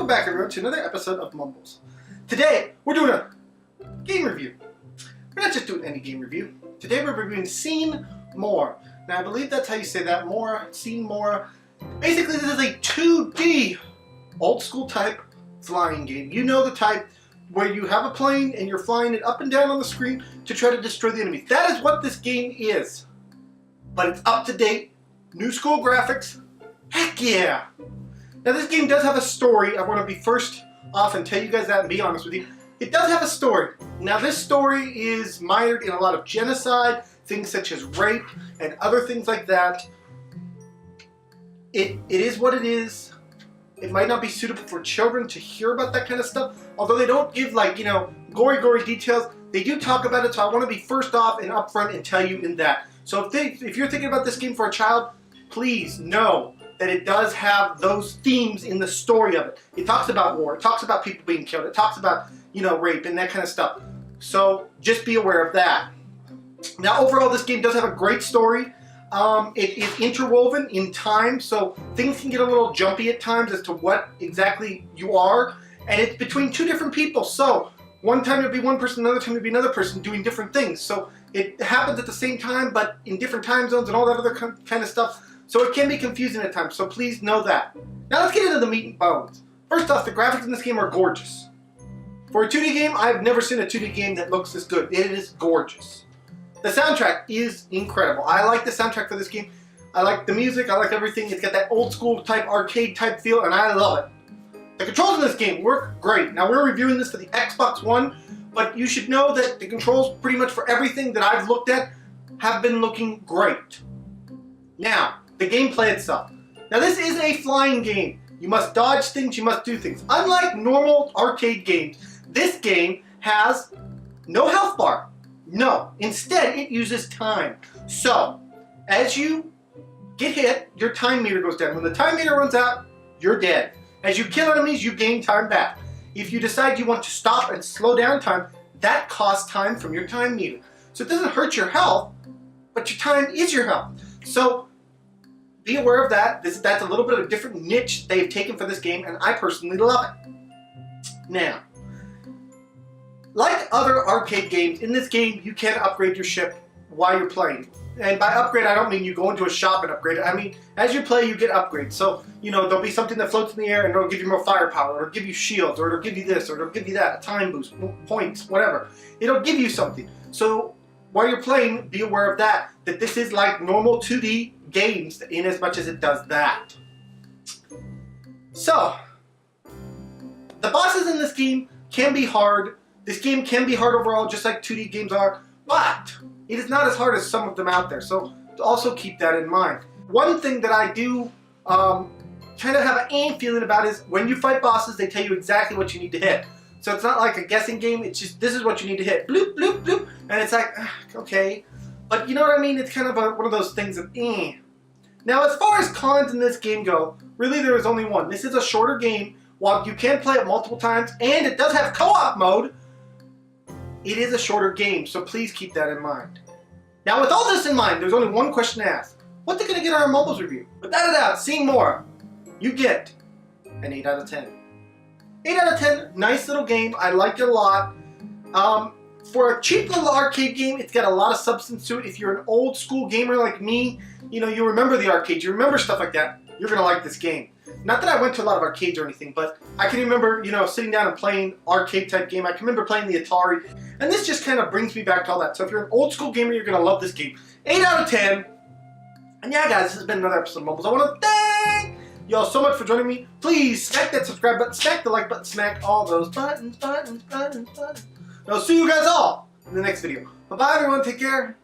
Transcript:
back everyone to another episode of Mumbles. Today, we're doing a game review. We're not just doing any game review. Today we're reviewing Sine Mora. Now I believe that's how you say that, Mora, Sine Mora. Basically this is a 2D, old school type flying game. You know the type where you have a plane and you're flying it up and down on the screen to try to destroy the enemy. That is what this game is. But it's up to date, new school graphics, heck yeah! Now this game does have a story. I want to be first off and tell you guys that and be honest with you. It does have a story. Now this story is mired in a lot of genocide, things such as rape and other things like that. It is what it is. It might not be suitable for children to hear about that kind of stuff. Although they don't give gory details, they do talk about it, so I want to be first off and upfront and tell you in that. So if you're thinking about this game for a child, please know that it does have those themes in the story of it. It talks about war, it talks about people being killed, it talks about, rape and that kind of stuff. So just be aware of that. Now overall this game does have a great story. It is interwoven in time, so things can get a little jumpy at times as to what exactly you are. And it's between two different people, so one time it'll be one person, another time it'll be another person doing different things. So it happens at the same time, but in different time zones and all that other kind of stuff. So it can be confusing at times, so please know that. Now let's get into the meat and bones. First off, the graphics in this game are gorgeous. For a 2D game, I've never seen a 2D game that looks this good. It is gorgeous. The soundtrack is incredible. I like the soundtrack for this game. I like the music, I like everything. It's got that old school type, arcade type feel, and I love it. The controls in this game work great. Now we're reviewing this for the Xbox One, but you should know that the controls pretty much for everything that I've looked at have been looking great. Now, the gameplay itself. Now this is a flying game. You must dodge things, you must do things. Unlike normal arcade games, this game has no health bar. No, instead it uses time. So, as you get hit, your time meter goes down. When the time meter runs out, you're dead. As you kill enemies, you gain time back. If you decide you want to stop and slow down time, that costs time from your time meter. So it doesn't hurt your health, but your time is your health. So, be aware of that. That's a little bit of a different niche they've taken for this game, and I personally love it. Now, like other arcade games, in this game you can upgrade your ship while you're playing. And by upgrade, I don't mean you go into a shop and upgrade it. I mean, as you play, you get upgrades. So, there'll be something that floats in the air and it'll give you more firepower, or it'll give you shields, or it'll give you this, or it'll give you that, a time boost, points, whatever. It'll give you something. So, while you're playing, be aware of that this is like normal 2D games in as much as it does that. So, the bosses in this game can be hard. This game can be hard overall, just like 2D games are, but it is not as hard as some of them out there, so also keep that in mind. One thing that I do kind of have an feeling about is when you fight bosses, they tell you exactly what you need to hit. So it's not like a guessing game, it's just, this is what you need to hit, bloop, bloop, bloop, and it's like, okay. But you know what I mean, it's kind of one of those things of, Now as far as cons in this game go, really there is only one. This is a shorter game. While you can play it multiple times, and it does have co-op mode, it is a shorter game, so please keep that in mind. Now with all this in mind, there's only one question to ask. What's it going to get on our Mumbles review? Without a doubt, Sine Mora, you get an 8 out of 10. 8 out of 10, nice little game, I liked it a lot. For a cheap little arcade game, it's got a lot of substance to it. If you're an old school gamer like me, you remember the arcades, you remember stuff like that, you're going to like this game. Not that I went to a lot of arcades or anything, but I can remember, sitting down and playing arcade type game. I can remember playing the Atari, and this just kind of brings me back to all that. So if you're an old school gamer, you're going to love this game. 8 out of 10. And yeah guys, this has been another episode of Mumbles. I want to thank y'all so much for joining me. Please smack that subscribe button, smack the like button, smack all those buttons. I'll see you guys all in the next video. Bye bye everyone, take care.